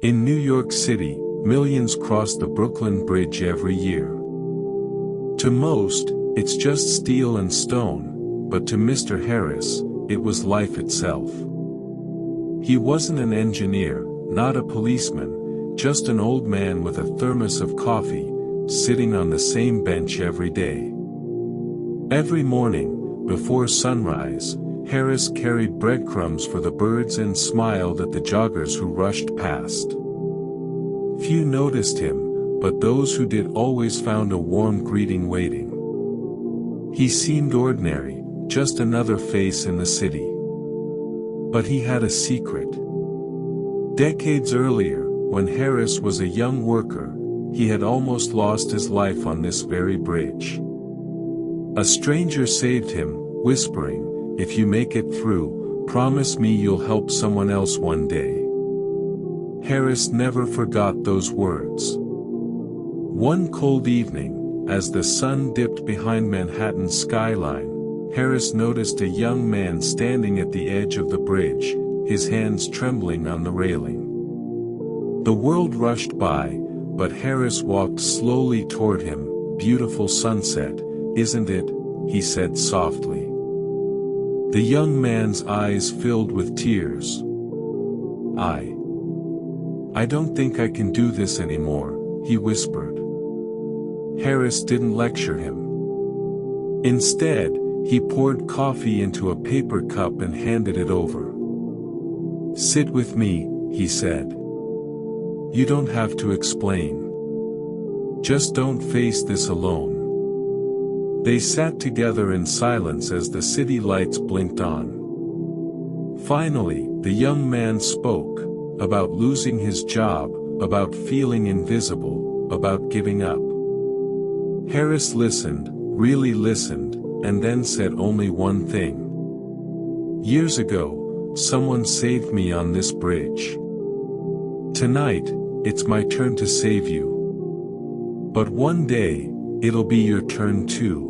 In New York City, millions cross the Brooklyn Bridge every year. To most, it's just steel and stone, but to Mr. Harris, it was life itself. He wasn't an engineer, not a policeman, just an old man with a thermos of coffee, sitting on the same bench every day. Every morning, before sunrise, Harris carried breadcrumbs for the birds and smiled at the joggers who rushed past. Few noticed him, but those who did always found a warm greeting waiting. He seemed ordinary, just another face in the city. But he had a secret. Decades earlier, when Harris was a young worker, he had almost lost his life on this very bridge. A stranger saved him, whispering, "If you make it through, promise me you'll help someone else one day." Harris never forgot those words. One cold evening, as the sun dipped behind Manhattan's skyline, Harris noticed a young man standing at the edge of the bridge, his hands trembling on the railing. The world rushed by, but Harris walked slowly toward him. "Beautiful sunset, isn't it?" he said softly. The young man's eyes filled with tears. I don't think I can do this anymore," he whispered. Harris didn't lecture him. Instead, he poured coffee into a paper cup and handed it over. "Sit with me," he said. "You don't have to explain. Just don't face this alone." They sat together in silence as the city lights blinked on. Finally, the young man spoke, about losing his job, about feeling invisible, about giving up. Harris listened, really listened, and then said only one thing. "Years ago, someone saved me on this bridge. Tonight, it's my turn to save you. But one day, it'll be your turn too.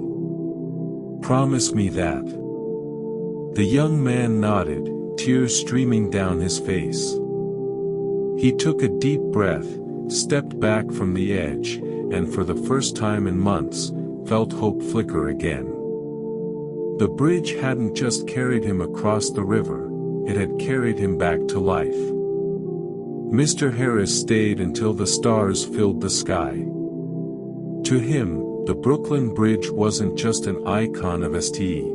Promise me that." The young man nodded, tears streaming down his face. He took a deep breath, stepped back from the edge, and for the first time in months, felt hope flicker again. The bridge hadn't just carried him across the river, it had carried him back to life. Mr. Harris stayed until the stars filled the sky. To him, the Brooklyn Bridge wasn't just an icon of STE.